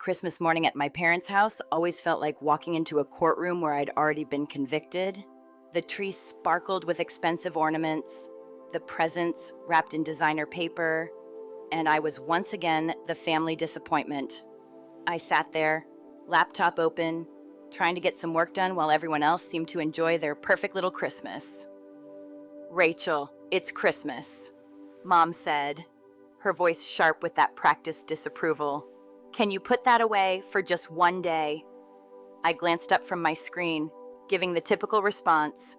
Christmas morning at my parents' house always felt like walking into a courtroom where I'd already been convicted. The tree sparkled with expensive ornaments, the presents wrapped in designer paper, and I was once again the family disappointment. I sat there, laptop open, trying to get some work done while everyone else seemed to enjoy their perfect little Christmas. "Rachel, it's Christmas," Mom said, her voice sharp with that practiced disapproval. "Can you put that away for just one day?" I glanced up from my screen, giving the typical response.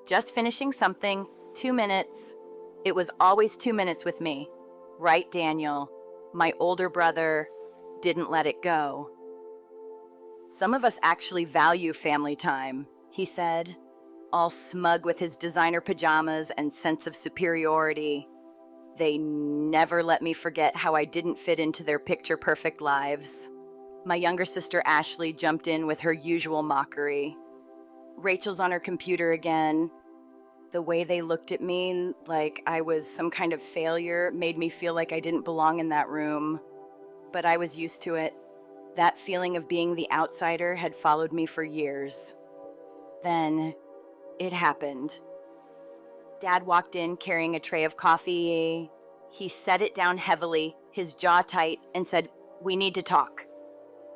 "Just finishing something, 2 minutes." It was always 2 minutes with me. Right, Daniel? My older brother didn't let it go. "Some of us actually value family time," he said, all smug with his designer pajamas and sense of superiority. They never let me forget how I didn't fit into their picture-perfect lives. My younger sister Ashley jumped in with her usual mockery. "Rachel's on her computer again." The way they looked at me like I was some kind of failure made me feel like I didn't belong in that room. But I was used to it. That feeling of being the outsider had followed me for years. Then it happened. Dad walked in carrying a tray of coffee. He set it down heavily, his jaw tight, and said, "We need to talk."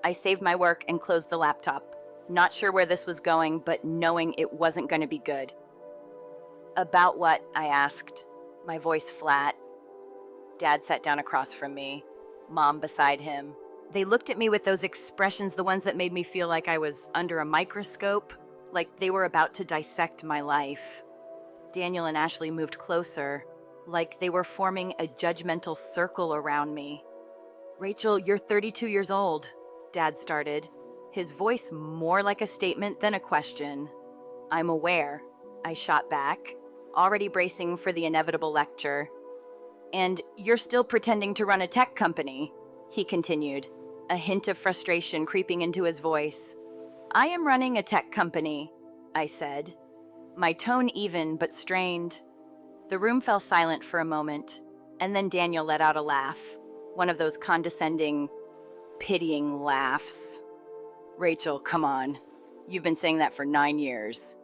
I saved my work and closed the laptop, not sure where this was going, but knowing it wasn't going to be good. "About what?" I asked, my voice flat. Dad sat down across from me, Mom beside him. They looked at me with those expressions, the ones that made me feel like I was under a microscope, like they were about to dissect my life. Daniel and Ashley moved closer, like they were forming a judgmental circle around me. "Rachel, you're 32 years old," Dad started, his voice more like a statement than a question. "I'm aware," I shot back, already bracing for the inevitable lecture. "And you're still pretending to run a tech company," he continued, a hint of frustration creeping into his voice. "I am running a tech company," I said, my tone even but strained. The room fell silent for a moment, and then Daniel let out a laugh, one of those condescending, pitying laughs. "Rachel, come on. You've been saying that for 9 years,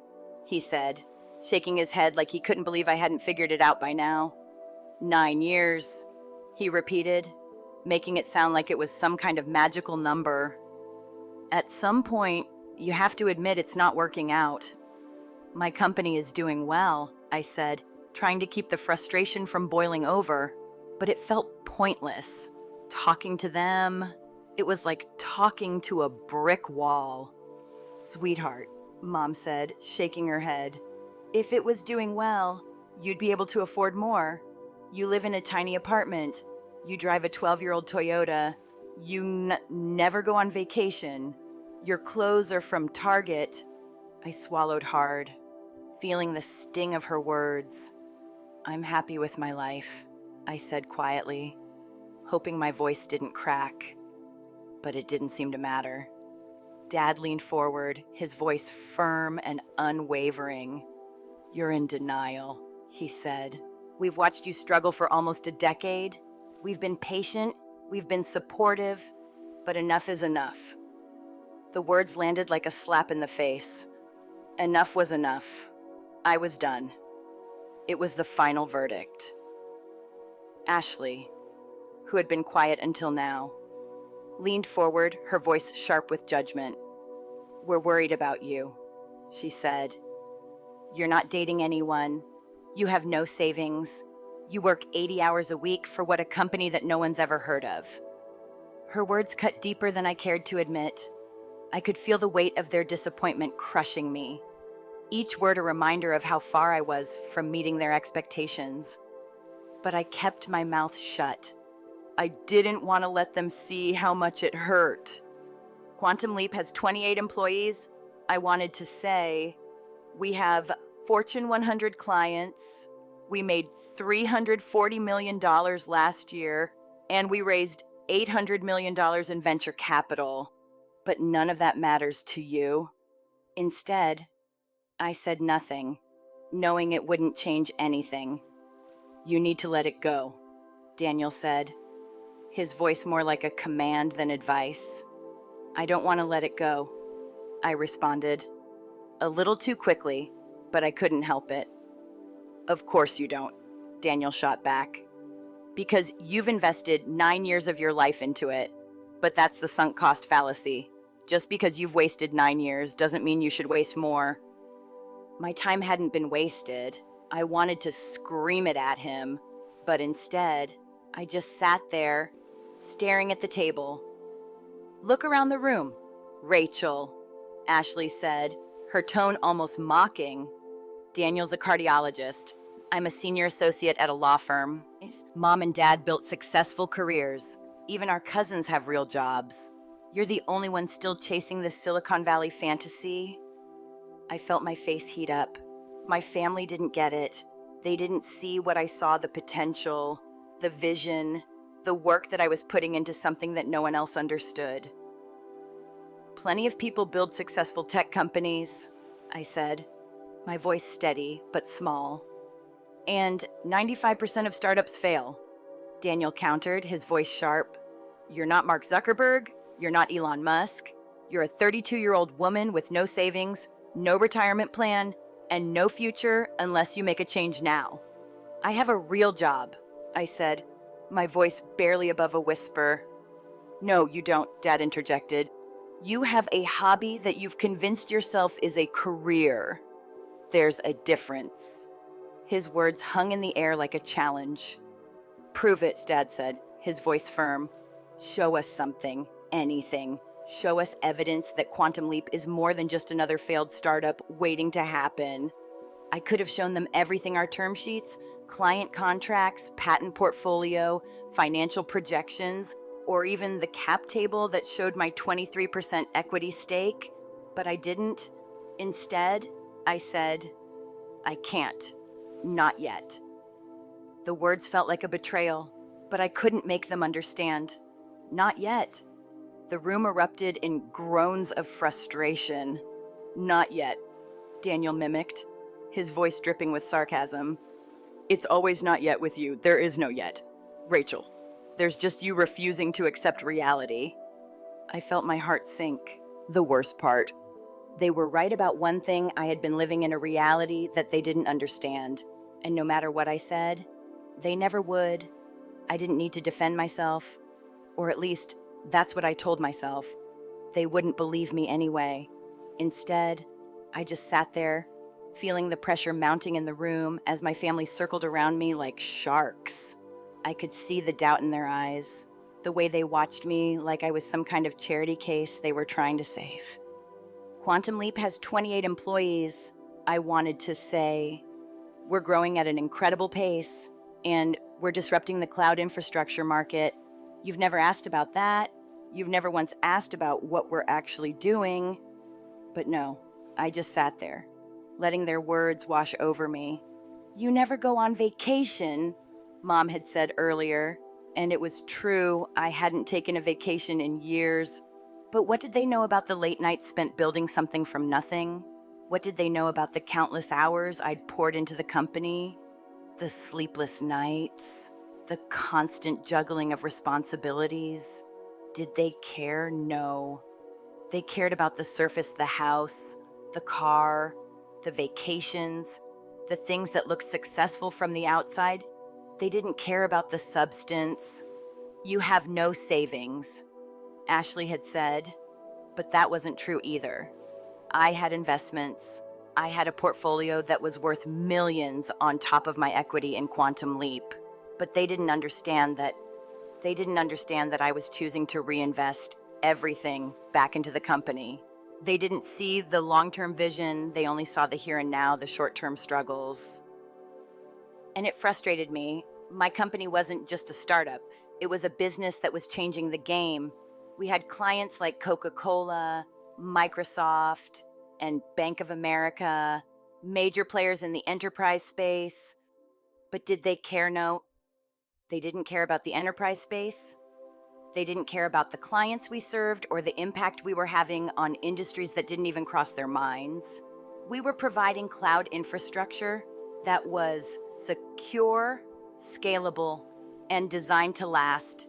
he said, shaking his head like he couldn't believe I hadn't figured it out by now. 9 years, he repeated, making it sound like it was some kind of magical number. "At some point, you have to admit it's not working out." "My company is doing well," I said, trying to keep the frustration from boiling over, but it felt pointless. Talking to them, it was like talking to a brick wall. "Sweetheart," Mom said, shaking her head, "if it was doing well, you'd be able to afford more. You live in a tiny apartment. You drive a 12-year-old Toyota. You never go on vacation. Your clothes are from Target." I swallowed hard, feeling the sting of her words. "I'm happy with my life," I said quietly, hoping my voice didn't crack. But it didn't seem to matter. Dad leaned forward, his voice firm and unwavering. "You're in denial," he said. "We've watched you struggle for almost a decade. We've been patient, we've been supportive, but enough is enough." The words landed like a slap in the face. Enough was enough. I was done. It was the final verdict. Ashley, who had been quiet until now, leaned forward, her voice sharp with judgment. "We're worried about you," she said. "You're not dating anyone. You have no savings. You work 80 hours a week for what, a company that no one's ever heard of." Her words cut deeper than I cared to admit. I could feel the weight of their disappointment crushing me, each word a reminder of how far I was from meeting their expectations. But I kept my mouth shut. I didn't want to let them see how much it hurt. "Quantum Leap has 28 employees," I wanted to say. "We have Fortune 100 clients. We made $340 million last year, and we raised $800 million in venture capital. But none of that matters to you." Instead, I said nothing, knowing it wouldn't change anything. "You need to let it go," Daniel said, his voice more like a command than advice. I don't want to let it go, I responded. A little too quickly, but I couldn't help it. Of course you don't, Daniel shot back. Because you've invested 9 years of your life into it. But that's the sunk cost fallacy. Just because you've wasted 9 years doesn't mean you should waste more. My time hadn't been wasted. I wanted to scream it at him, but instead, I just sat there, staring at the table. Look around the room, Rachel, Ashley said, her tone almost mocking. Daniel's a cardiologist. I'm a senior associate at a law firm. Mom and Dad built successful careers. Even our cousins have real jobs. You're the only one still chasing this Silicon Valley fantasy. I felt my face heat up. My family didn't get it. They didn't see what I saw, the potential, the vision, the work that I was putting into something that no one else understood. Plenty of people build successful tech companies, I said, my voice steady but small. And 95% of startups fail, Daniel countered, his voice sharp. You're not Mark Zuckerberg, you're not Elon Musk, you're a 32-year-old woman with no savings, no retirement plan, and no future unless you make a change now. I have a real job, I said, my voice barely above a whisper. No, you don't, Dad interjected. You have a hobby that you've convinced yourself is a career. There's a difference. His words hung in the air like a challenge. Prove it, Dad said, his voice firm. Show us something, anything. Show us evidence that Quantum Leap is more than just another failed startup waiting to happen. I could have shown them everything: our term sheets, client contracts, patent portfolio, financial projections, or even the cap table that showed my 23% equity stake. But I didn't. Instead, I said, I can't. Not yet. The words felt like a betrayal, but I couldn't make them understand. Not yet. The room erupted in groans of frustration. Not yet, Daniel mimicked, his voice dripping with sarcasm. It's always not yet with you. There is no yet. Rachel, there's just you refusing to accept reality. I felt my heart sink. The worst part. They were right about one thing: I had been living in a reality that they didn't understand. And no matter what I said, they never would. I didn't need to defend myself, or at least that's what I told myself. They wouldn't believe me anyway. Instead, I just sat there, feeling the pressure mounting in the room as my family circled around me like sharks. I could see the doubt in their eyes, the way they watched me like I was some kind of charity case they were trying to save. Quantum Leap has 28 employees, I wanted to say. We're growing at an incredible pace, and we're disrupting the cloud infrastructure market. You've never asked about that. You've never once asked about what we're actually doing. But no, I just sat there, letting their words wash over me. You never go on vacation, Mom had said earlier, and it was true. I hadn't taken a vacation in years. But what did they know about the late nights spent building something from nothing? What did they know about the countless hours I'd poured into the company? The sleepless nights? The constant juggling of responsibilities? Did they care? No. They cared about the surface, the house, the car, the vacations, the things that looked successful from the outside. They didn't care about the substance. You have no savings, Ashley had said, but that wasn't true either. I had investments. I had a portfolio that was worth millions on top of my equity in Quantum Leap, but they didn't understand that. They didn't understand that I was choosing to reinvest everything back into the company. They didn't see the long-term vision. They only saw the here and now, the short-term struggles. And it frustrated me. My company wasn't just a startup. It was a business that was changing the game. We had clients like Coca-Cola, Microsoft, and Bank of America, major players in the enterprise space. But did they care? No. They didn't care about the enterprise space. They didn't care about the clients we served or the impact we were having on industries that didn't even cross their minds. We were providing cloud infrastructure that was secure, scalable, and designed to last.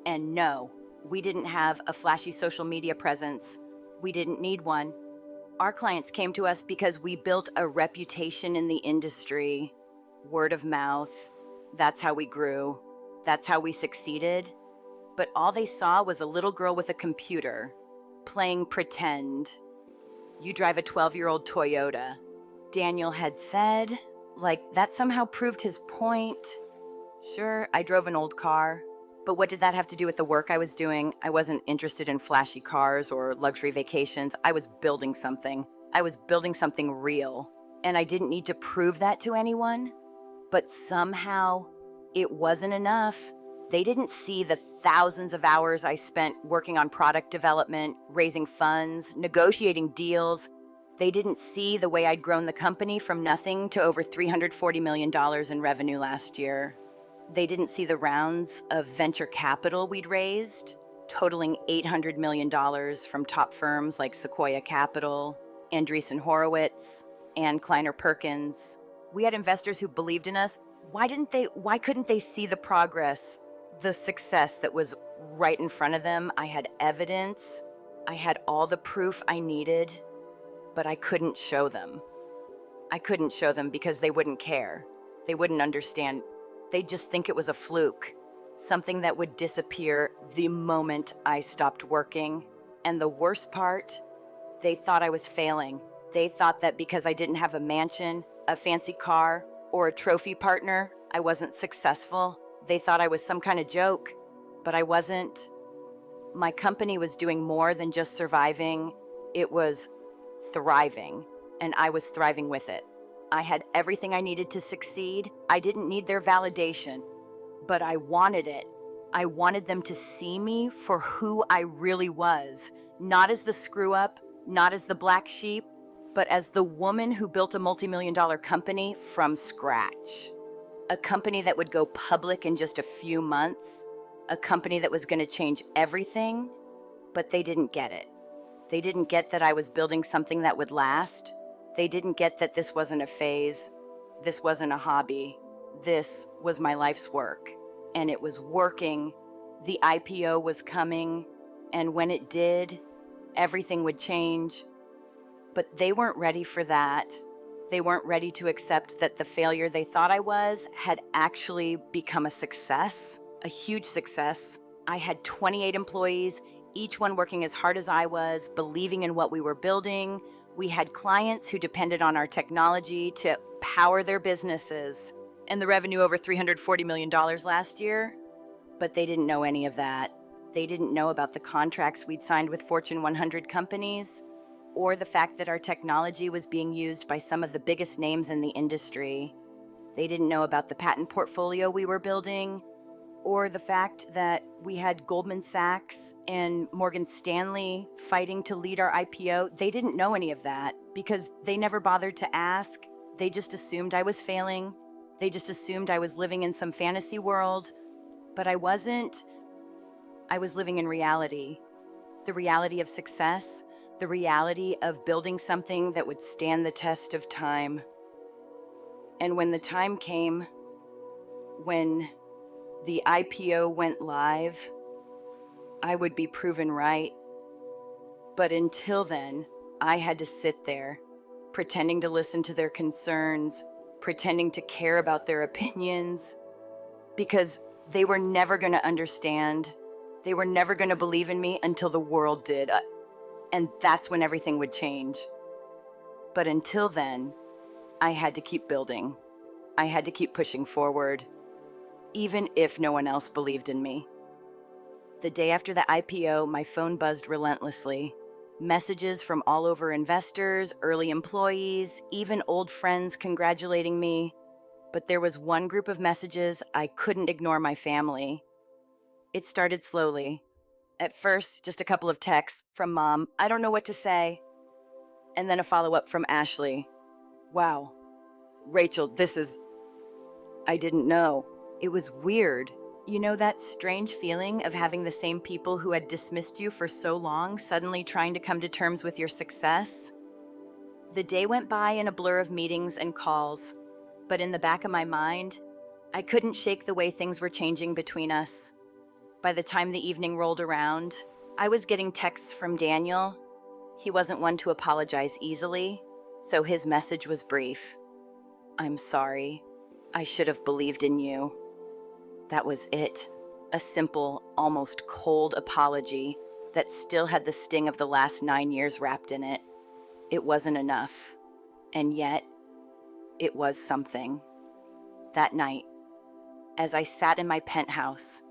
And no, We didn't have a flashy social media presence. We didn't need one. Our clients came to us because we built a reputation in the industry. Word of mouth. That's how we grew. That's how we succeeded. But all they saw was a little girl with a computer, playing pretend. You drive a 12-year-old Toyota. Daniel had said, like that somehow proved his point. Sure, I drove an old car, but what did that have to do with the work I was doing? I wasn't interested in flashy cars or luxury vacations. I was building something. I was building something real, and I didn't need to prove that to anyone. But somehow, it wasn't enough. They didn't see the thousands of hours I spent working on product development, raising funds, negotiating deals. They didn't see the way I'd grown the company from nothing to over $340 million in revenue last year. They didn't see the rounds of venture capital we'd raised, totaling $800 million from top firms like Sequoia Capital, Andreessen Horowitz, and Kleiner Perkins. We had investors who believed in us. Why couldn't they see the progress, the success that was right in front of them? I had evidence. I had all the proof I needed, but I couldn't show them. I couldn't show them because they wouldn't care. They wouldn't understand. They'd just think it was a fluke, something that would disappear the moment I stopped working. And the worst part, they thought I was failing. They thought that because I didn't have a mansion, a fancy car, or a trophy partner, I wasn't successful. They thought I was some kind of joke, but I wasn't. My company was doing more than just surviving. It was thriving, and I was thriving with it. I had everything I needed to succeed. I didn't need their validation, but I wanted it. I wanted them to see me for who I really was, not as the screw up, not as the black sheep, but as the woman who built a multi-million-dollar company from scratch. A company that would go public in just a few months, a company that was going to change everything, but they didn't get it. They didn't get that I was building something that would last. They didn't get that this wasn't a phase. This wasn't a hobby. This was my life's work. And it was working. The IPO was coming. And when it did, everything would change. But they weren't ready for that. They weren't ready to accept that the failure they thought I was had actually become a success, a huge success. I had 28 employees, each one working as hard as I was, believing in what we were building. We had clients who depended on our technology to power their businesses, and the revenue over $340 million last year. But they didn't know any of that. They didn't know about the contracts we'd signed with Fortune 100 companies, or the fact that our technology was being used by some of the biggest names in the industry. They didn't know about the patent portfolio we were building, or the fact that we had Goldman Sachs and Morgan Stanley fighting to lead our IPO. They didn't know any of that because they never bothered to ask. They just assumed I was failing. They just assumed I was living in some fantasy world. But I wasn't. I was living in reality. The reality of success, the reality of building something that would stand the test of time. And when the time came, when the IPO went live, I would be proven right. But until then, I had to sit there, pretending to listen to their concerns, pretending to care about their opinions, because they were never going to understand. They were never going to believe in me until the world did. And that's when everything would change. But until then, I had to keep building. I had to keep pushing forward, even if no one else believed in me. The day after the IPO, my phone buzzed relentlessly. Messages from all over investors, early employees, even old friends congratulating me. But there was one group of messages I couldn't ignore: my family. It started slowly. At first, just a couple of texts from Mom, "I don't know what to say." And then a follow-up from Ashley. "Wow, Rachel, I didn't know." It was weird. You know that strange feeling of having the same people who had dismissed you for so long suddenly trying to come to terms with your success? The day went by in a blur of meetings and calls, but in the back of my mind, I couldn't shake the way things were changing between us. By the time the evening rolled around, I was getting texts from Daniel. He wasn't one to apologize easily, so his message was brief. "I'm sorry. I should have believed in you." That was it. A simple, almost cold apology that still had the sting of the last 9 years wrapped in it. It wasn't enough. And yet, it was something. That night, as I sat in my penthouse,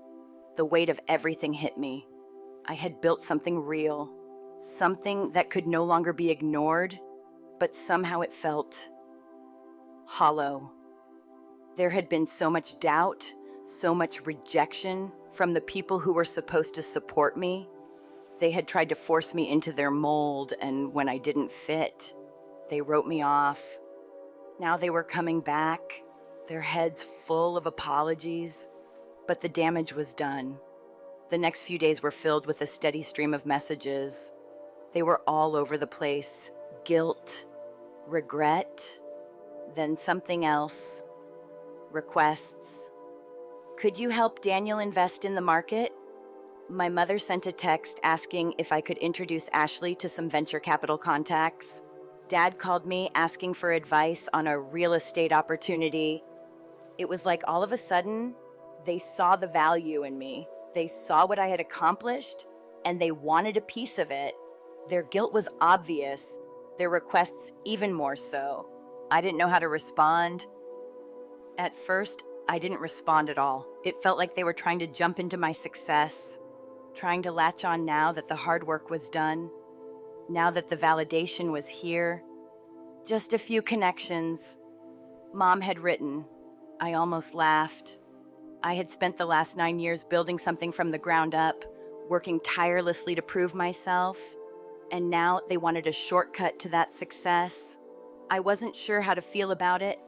the weight of everything hit me. I had built something real, something that could no longer be ignored, but somehow it felt hollow. There had been so much doubt, so much rejection from the people who were supposed to support me. They had tried to force me into their mold, and when I didn't fit, they wrote me off. Now they were coming back, their heads full of apologies, but the damage was done. The next few days were filled with a steady stream of messages. They were all over the place. Guilt, regret, then something else. Requests. "Could you help Daniel invest in the market?" My mother sent a text asking if I could introduce Ashley to some venture capital contacts. Dad called me asking for advice on a real estate opportunity. It was like all of a sudden, they saw the value in me. They saw what I had accomplished, and they wanted a piece of it. Their guilt was obvious, their requests even more so. I didn't know how to respond. At first, I didn't respond at all. It felt like they were trying to jump into my success, trying to latch on now that the hard work was done, now that the validation was here. Just a few connections. Mom had written. I almost laughed. I had spent the last 9 years building something from the ground up, working tirelessly to prove myself, and now they wanted a shortcut to that success. I wasn't sure how to feel about it.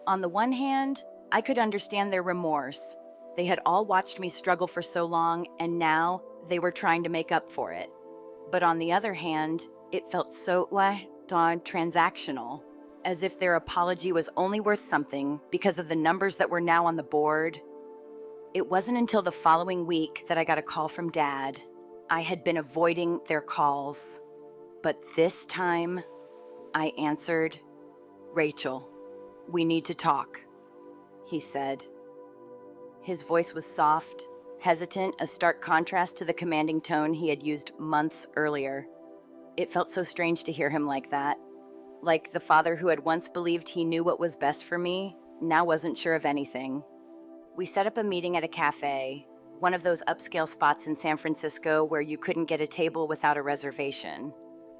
On the one hand, I could understand their remorse. They had all watched me struggle for so long, and now they were trying to make up for it. But on the other hand, it felt so transactional, as if their apology was only worth something because of the numbers that were now on the board. It wasn't until the following week that I got a call from Dad. I had been avoiding their calls, but this time I answered. "Rachel, we need to talk," he said. His voice was soft, hesitant, a stark contrast to the commanding tone he had used months earlier. It felt so strange to hear him like that. Like the father who had once believed he knew what was best for me, now wasn't sure of anything. We set up a meeting at a cafe, one of those upscale spots in San Francisco where you couldn't get a table without a reservation.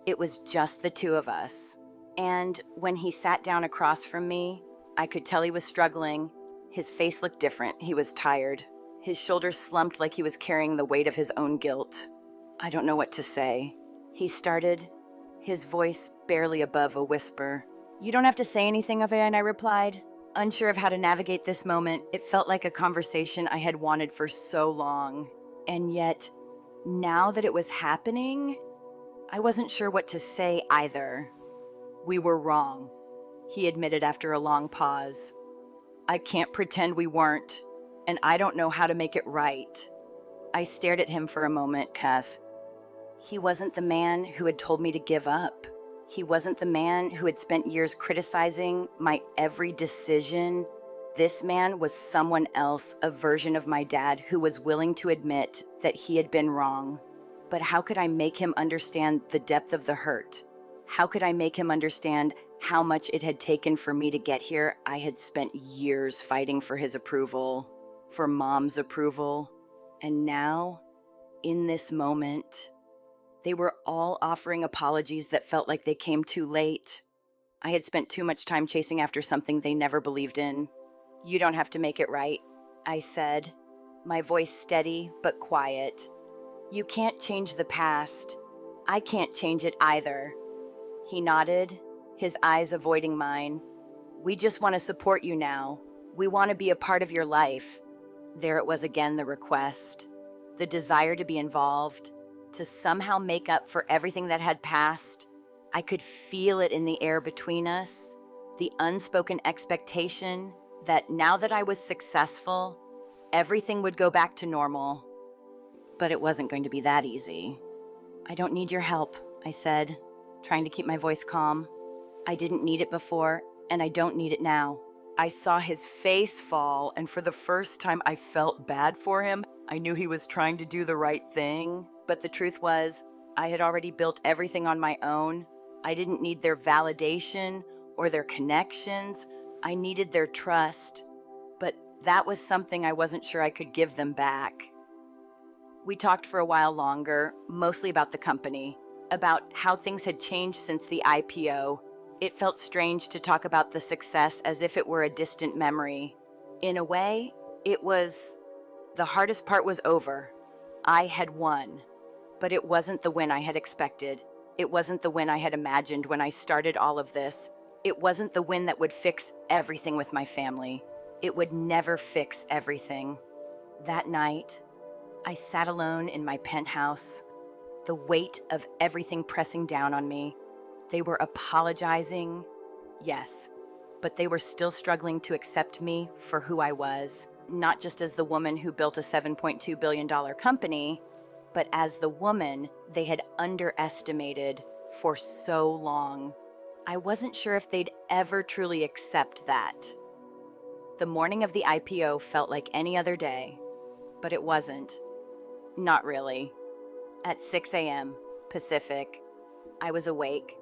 It was just the two of us. And when he sat down across from me, I could tell he was struggling. His face looked different. He was tired. His shoulders slumped like he was carrying the weight of his own guilt. "I don't know what to say," he started, his voice barely above a whisper. "You don't have to say anything, Avan," I replied, unsure of how to navigate this moment. It felt like a conversation I had wanted for so long. And yet, now that it was happening, I wasn't sure what to say either. "We were wrong," he admitted after a long pause. "I can't pretend we weren't, and I don't know how to make it right." I stared at him for a moment, Cass. He wasn't the man who had told me to give up. He wasn't the man who had spent years criticizing my every decision. This man was someone else, a version of my dad who was willing to admit that he had been wrong. But how could I make him understand the depth of the hurt? How could I make him understand how much it had taken for me to get here? I had spent years fighting for his approval, for Mom's approval. And now, in this moment, they were all offering apologies that felt like they came too late. I had spent too much time chasing after something they never believed in. "You don't have to make it right," I said, my voice steady but quiet. "You can't change the past. I can't change it either." He nodded, his eyes avoiding mine. "We just want to support you now. We want to be a part of your life." There it was again, the request, the desire to be involved, to somehow make up for everything that had passed. I could feel it in the air between us, the unspoken expectation that now that I was successful, everything would go back to normal. But it wasn't going to be that easy. "I don't need your help," I said, trying to keep my voice calm. "I didn't need it before, and I don't need it now." I saw his face fall, and for the first time I felt bad for him. I knew he was trying to do the right thing, but the truth was, I had already built everything on my own. I didn't need their validation or their connections. I needed their trust, but that was something I wasn't sure I could give them back. We talked for a while longer, mostly about the company, about how things had changed since the IPO. It felt strange to talk about the success as if it were a distant memory. In a way, the hardest part was over. I had won, but it wasn't the win I had expected. It wasn't the win I had imagined when I started all of this. It wasn't the win that would fix everything with my family. It would never fix everything. That night, I sat alone in my penthouse, the weight of everything pressing down on me. They were apologizing, yes, but they were still struggling to accept me for who I was, not just as the woman who built a $7.2 billion company, but as the woman they had underestimated for so long. I wasn't sure if they'd ever truly accept that. The morning of the IPO felt like any other day, but it wasn't. Not really. At 6 a.m. Pacific, I was awake,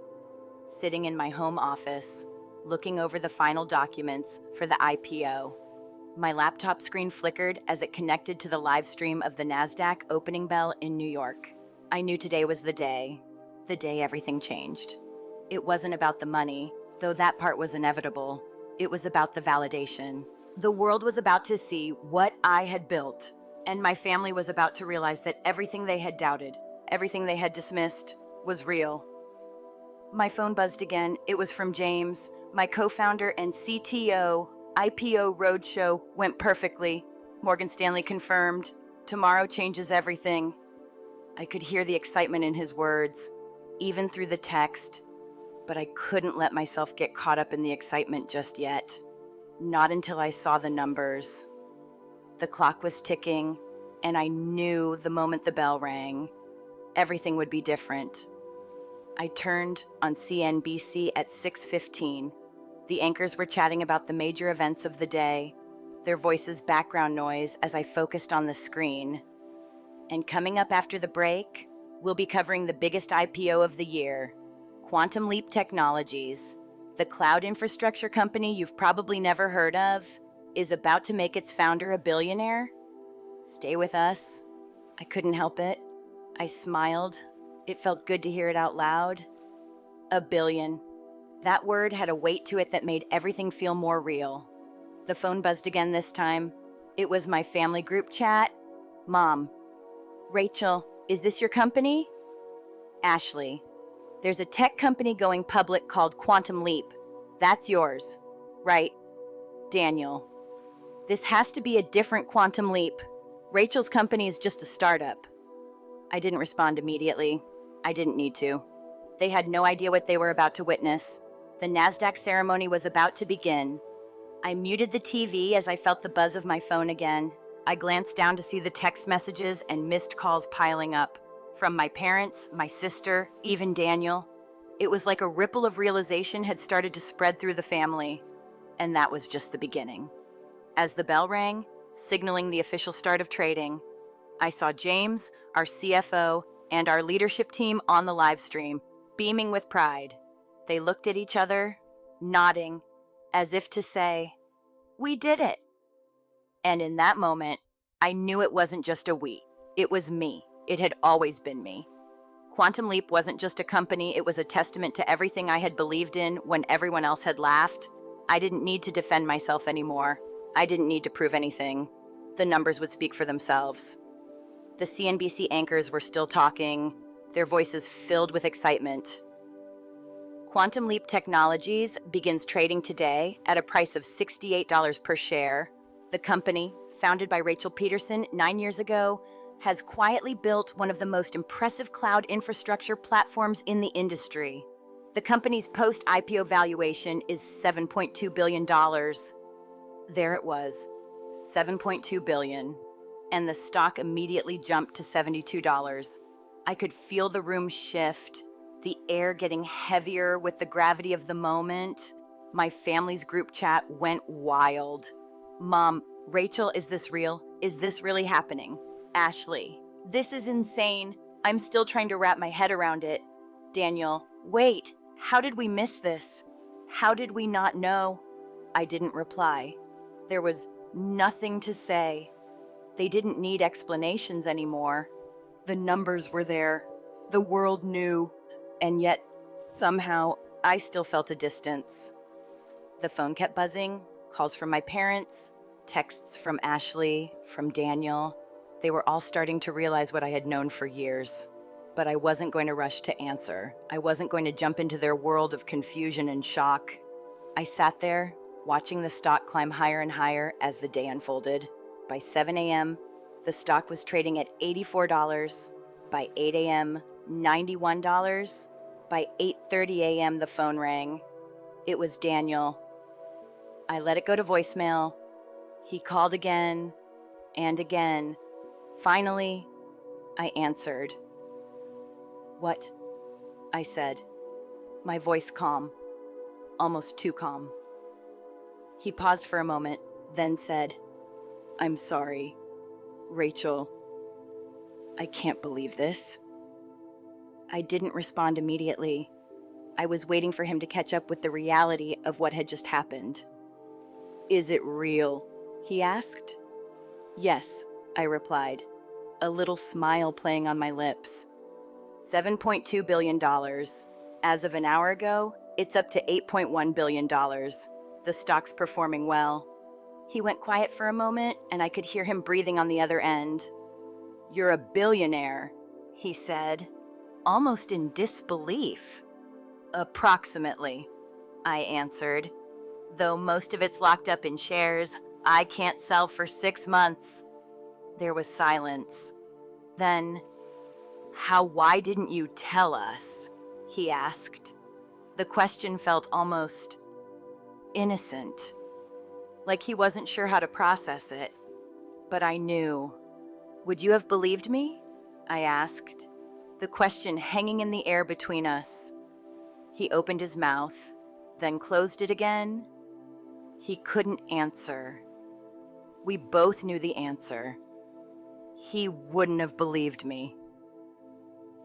sitting in my home office, looking over the final documents for the IPO. My laptop screen flickered as it connected to the live stream of the NASDAQ opening bell in New York. I knew today was the day everything changed. It wasn't about the money, though that part was inevitable. It was about the validation. The world was about to see what I had built, and my family was about to realize that everything they had doubted, everything they had dismissed, was real. My phone buzzed again. It was from James, my co-founder and CTO. IPO roadshow went perfectly. Morgan Stanley confirmed. Tomorrow changes everything. I could hear the excitement in his words, even through the text, but I couldn't let myself get caught up in the excitement just yet. Not until I saw the numbers. The clock was ticking, and I knew the moment the bell rang, everything would be different. I turned on CNBC at 6:15. The anchors were chatting about the major events of the day, their voices background noise as I focused on the screen. And coming up after the break, we'll be covering the biggest IPO of the year, Quantum Leap Technologies. The cloud infrastructure company you've probably never heard of is about to make its founder a billionaire. Stay with us. I couldn't help it. I smiled. It felt good to hear it out loud. A billion. That word had a weight to it that made everything feel more real. The phone buzzed again this time. It was my family group chat. Mom. Rachel, is this your company? Ashley. There's a tech company going public called Quantum Leap. That's yours. Right. Daniel. This has to be a different Quantum Leap. Rachel's company is just a startup. I didn't respond immediately. I didn't need to. They had no idea what they were about to witness. The NASDAQ ceremony was about to begin. I muted the TV as I felt the buzz of my phone again. I glanced down to see the text messages and missed calls piling up. From my parents, my sister, even Daniel. It was like a ripple of realization had started to spread through the family. And that was just the beginning. As the bell rang, signaling the official start of trading, I saw James, our CFO, and our leadership team on the live stream, beaming with pride. They looked at each other, nodding, as if to say, "We did it." And in that moment, I knew it wasn't just a we. It was me. It had always been me. Quantum Leap wasn't just a company, it was a testament to everything I had believed in when everyone else had laughed. I didn't need to defend myself anymore. I didn't need to prove anything. The numbers would speak for themselves. The CNBC anchors were still talking, their voices filled with excitement. Quantum Leap Technologies begins trading today at a price of $68 per share. The company, founded by Rachel Peterson 9 years ago, has quietly built one of the most impressive cloud infrastructure platforms in the industry. The company's post-IPO valuation is $7.2 billion. There it was, $7.2 billion. and the stock immediately jumped to $72. I could feel the room shift, the air getting heavier with the gravity of the moment. My family's group chat went wild. Mom, Rachel, is this real? Is this really happening? Ashley, this is insane. I'm still trying to wrap my head around it. Daniel, wait, how did we miss this? How did we not know? I didn't reply. There was nothing to say. They didn't need explanations anymore. The numbers were there. The world knew. And yet, somehow, I still felt a distance. The phone kept buzzing, calls from my parents, texts from Ashley, from Daniel. They were all starting to realize what I had known for years. But I wasn't going to rush to answer. I wasn't going to jump into their world of confusion and shock. I sat there, watching the stock climb higher and higher as the day unfolded. By 7 a.m., the stock was trading at $84. By 8 a.m., $91. By 8:30 a.m., the phone rang. It was Daniel. I let it go to voicemail. He called again and again. Finally, I answered. "What?" I said, my voice calm, almost too calm. He paused for a moment, then said, "I'm sorry, Rachel. I can't believe this." I didn't respond immediately. I was waiting for him to catch up with the reality of what had just happened. "Is it real?" he asked. "Yes," I replied, a little smile playing on my lips. $7.2 billion. As of an hour ago, it's up to $8.1 billion. The stock's performing well. He went quiet for a moment, and I could hear him breathing on the other end. "You're a billionaire," he said, almost in disbelief. "Approximately," I answered. "Though most of it's locked up in shares, I can't sell for 6 months." There was silence. Then, why didn't you tell us?" he asked. The question felt almost innocent, like he wasn't sure how to process it. But I knew. "Would you have believed me?" I asked, the question hanging in the air between us. He opened his mouth, then closed it again. He couldn't answer. We both knew the answer. He wouldn't have believed me.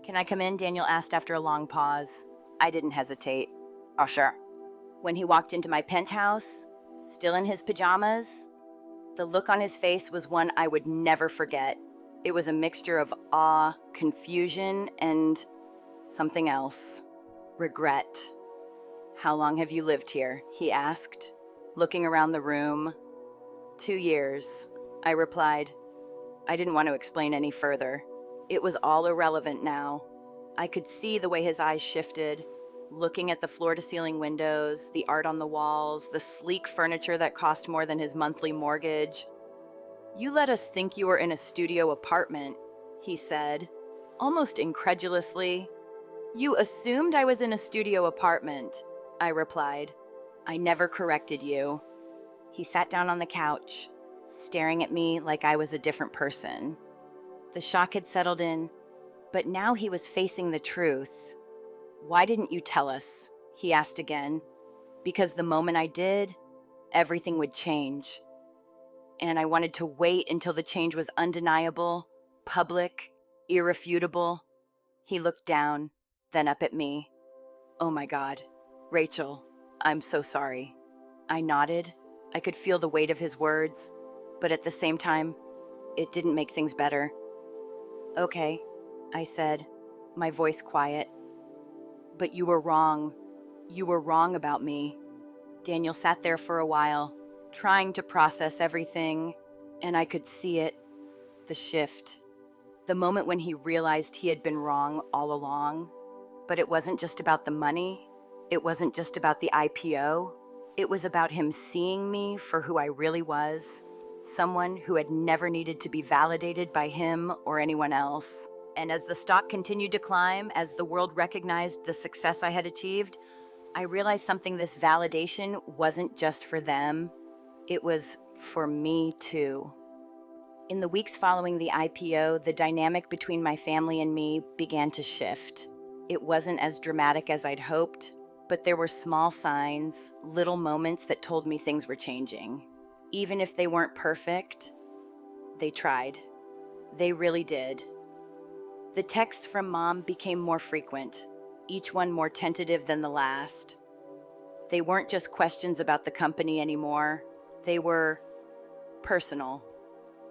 "Can I come in?" Daniel asked after a long pause. I didn't hesitate. "Oh, sure." When he walked into my penthouse, still in his pajamas, the look on his face was one I would never forget. It was a mixture of awe, confusion, and something else. Regret. "How long have you lived here?" he asked, looking around the room. 2 years, I replied. I didn't want to explain any further. It was all irrelevant now. I could see the way his eyes shifted, looking at the floor-to-ceiling windows, the art on the walls, the sleek furniture that cost more than his monthly mortgage. "You let us think you were in a studio apartment," he said, almost incredulously. "You assumed I was in a studio apartment," I replied. "I never corrected you." He sat down on the couch, staring at me like I was a different person. The shock had settled in, but now he was facing the truth. "Why didn't you tell us?" he asked again. "Because the moment I did, everything would change. And I wanted to wait until the change was undeniable, public, irrefutable." He looked down, then up at me. "Oh my God, Rachel, I'm so sorry." I nodded. I could feel the weight of his words, but at the same time, it didn't make things better. "Okay," I said, my voice quiet. "But you were wrong. You were wrong about me." Daniel sat there for a while, trying to process everything, and I could see it, the shift, the moment when he realized he had been wrong all along. But it wasn't just about the money. It wasn't just about the IPO. It was about him seeing me for who I really was, someone who had never needed to be validated by him or anyone else. And as the stock continued to climb, as the world recognized the success I had achieved, I realized something: this validation wasn't just for them. It was for me too. In the weeks following the IPO, the dynamic between my family and me began to shift. It wasn't as dramatic as I'd hoped, but there were small signs, little moments that told me things were changing. Even if they weren't perfect, they tried. They really did. The texts from Mom became more frequent, each one more tentative than the last. They weren't just questions about the company anymore. They were personal.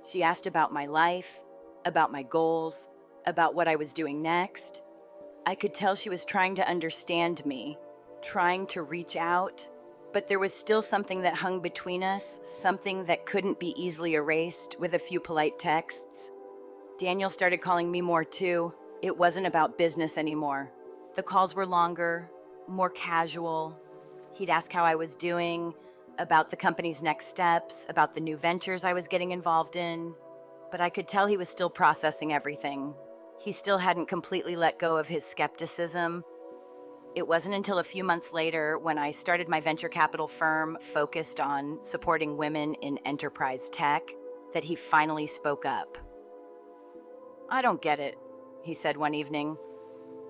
She asked about my life, about my goals, about what I was doing next. I could tell she was trying to understand me, trying to reach out, but there was still something that hung between us, something that couldn't be easily erased with a few polite texts. Daniel started calling me more too. It wasn't about business anymore. The calls were longer, more casual. He'd ask how I was doing, about the company's next steps, about the new ventures I was getting involved in. But I could tell he was still processing everything. He still hadn't completely let go of his skepticism. It wasn't until a few months later, when I started my venture capital firm focused on supporting women in enterprise tech, that he finally spoke up. "I don't get it," he said one evening.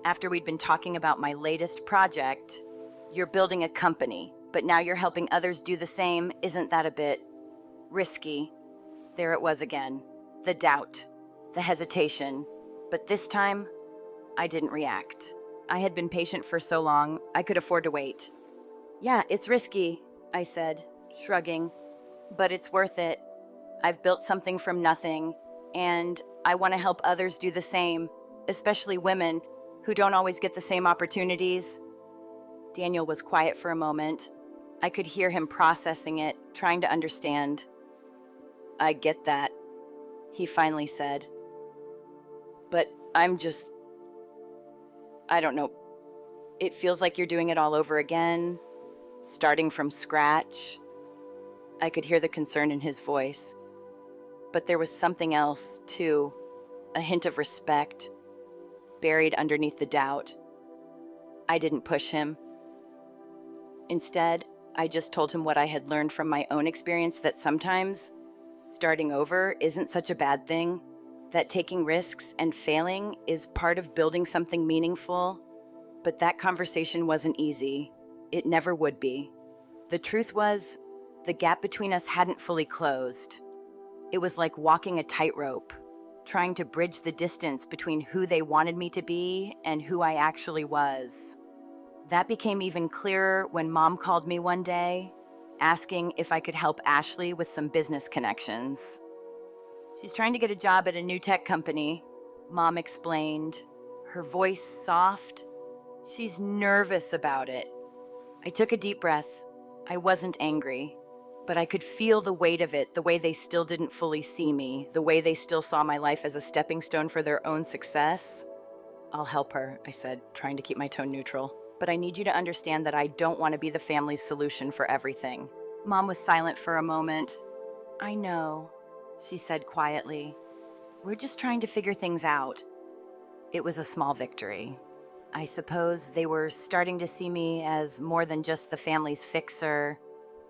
After we'd been talking about my latest project, "You're building a company, but now you're helping others do the same. Isn't that a bit risky?" There it was again, the doubt, the hesitation. But this time, I didn't react. I had been patient for so long, I could afford to wait. "Yeah, it's risky," I said, shrugging, "but it's worth it. I've built something from nothing, and I want to help others do the same, especially women who don't always get the same opportunities." Daniel was quiet for a moment. I could hear him processing it, trying to understand. "I get that," he finally said. "But I don't know. It feels like you're doing it all over again, starting from scratch." I could hear the concern in his voice. But there was something else, too, a hint of respect, buried underneath the doubt. I didn't push him. Instead, I just told him what I had learned from my own experience, that sometimes starting over isn't such a bad thing, that taking risks and failing is part of building something meaningful. But that conversation wasn't easy. It never would be. The truth was, the gap between us hadn't fully closed. It was like walking a tightrope, trying to bridge the distance between who they wanted me to be and who I actually was. That became even clearer when Mom called me one day, asking if I could help Ashley with some business connections. "She's trying to get a job at a new tech company," Mom explained, her voice soft. "She's nervous about it." I took a deep breath. I wasn't angry, but I could feel the weight of it, the way they still didn't fully see me, the way they still saw my life as a stepping stone for their own success. "I'll help her," I said, trying to keep my tone neutral. "But I need you to understand that I don't want to be the family's solution for everything." Mom was silent for a moment. "I know," she said quietly. "We're just trying to figure things out." It was a small victory. I suppose they were starting to see me as more than just the family's fixer,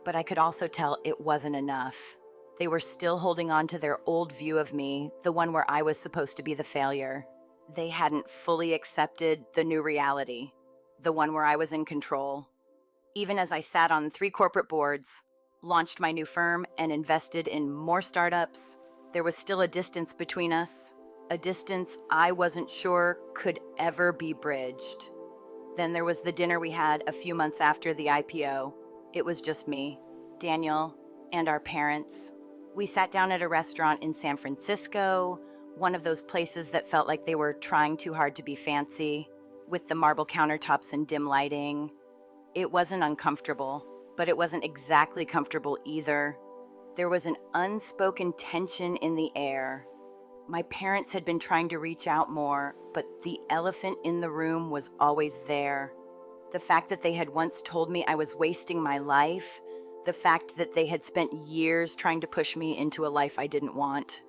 but I could also tell it wasn't enough. They were still holding on to their old view of me, the one where I was supposed to be the failure. They hadn't fully accepted the new reality, the one where I was in control. Even as I sat on 3 corporate boards, launched my new firm, and invested in more startups, there was still a distance between us, a distance I wasn't sure could ever be bridged. Then there was the dinner we had a few months after the IPO. It was just me, Daniel, and our parents. We sat down at a restaurant in San Francisco, one of those places that felt like they were trying too hard to be fancy, with the marble countertops and dim lighting. It wasn't uncomfortable, but it wasn't exactly comfortable either. There was an unspoken tension in the air. My parents had been trying to reach out more, but the elephant in the room was always there. The fact that they had once told me I was wasting my life, the fact that they had spent years trying to push me into a life I didn't want.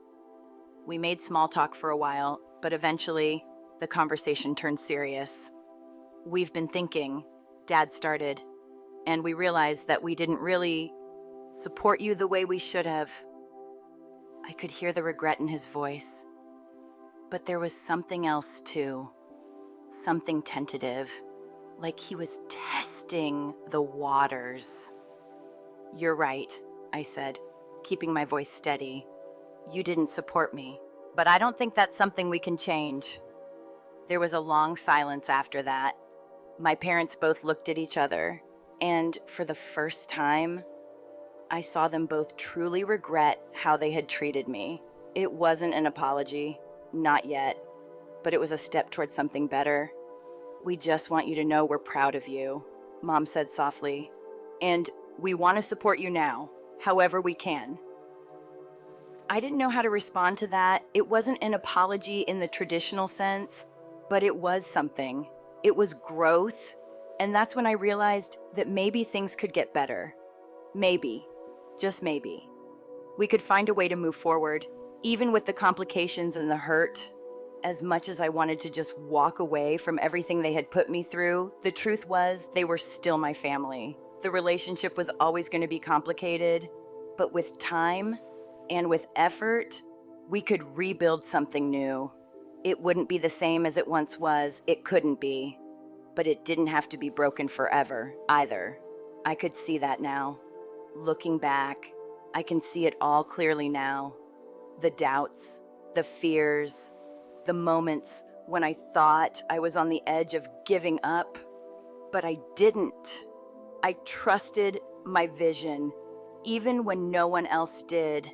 We made small talk for a while, but eventually, the conversation turned serious. "We've been thinking," Dad started, "and we realized that we didn't really support you the way we should have." I could hear the regret in his voice. But there was something else too. Something tentative, like he was testing the waters. "You're right," I said, keeping my voice steady. "You didn't support me, but I don't think that's something we can change." There was a long silence after that. My parents both looked at each other, and for the first time, I saw them both truly regret how they had treated me. It wasn't an apology, not yet, but it was a step towards something better. "We just want you to know we're proud of you," Mom said softly, "and we want to support you now, however we can." I didn't know how to respond to that. It wasn't an apology in the traditional sense, but it was something. It was growth, and that's when I realized that maybe things could get better. Maybe, just maybe. We could find a way to move forward, even with the complications and the hurt. As much as I wanted to just walk away from everything they had put me through, the truth was they were still my family. The relationship was always going to be complicated, but with time and with effort, we could rebuild something new. It wouldn't be the same as it once was. It couldn't be. But it didn't have to be broken forever, either. I could see that now. Looking back, I can see it all clearly now. The doubts, the fears, the moments when I thought I was on the edge of giving up, but I didn't. I trusted my vision. Even when no one else did,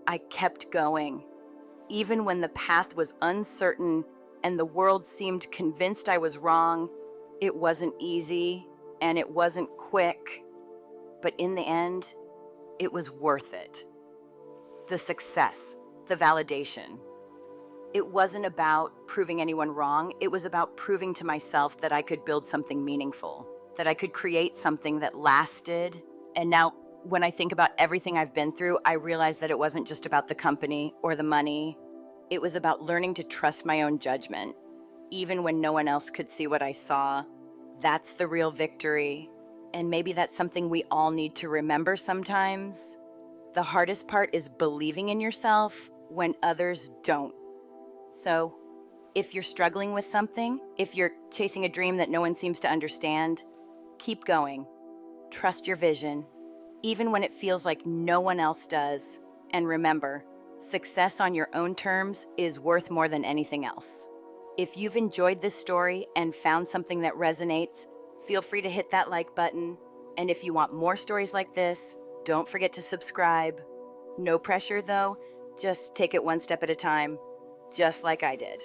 I kept going. Even when the path was uncertain and the world seemed convinced I was wrong, it wasn't easy and it wasn't quick. But in the end, it was worth it. The success, the validation. It wasn't about proving anyone wrong. It was about proving to myself that I could build something meaningful, that I could create something that lasted. And now, when I think about everything I've been through, I realize that it wasn't just about the company or the money. It was about learning to trust my own judgment, even when no one else could see what I saw. That's the real victory. And maybe that's something we all need to remember sometimes. The hardest part is believing in yourself when others don't. So, if you're struggling with something, if you're chasing a dream that no one seems to understand, keep going. Trust your vision, even when it feels like no one else does. And remember, success on your own terms is worth more than anything else. If you've enjoyed this story and found something that resonates, feel free to hit that like button. And if you want more stories like this, don't forget to subscribe. No pressure though, just take it one step at a time, just like I did.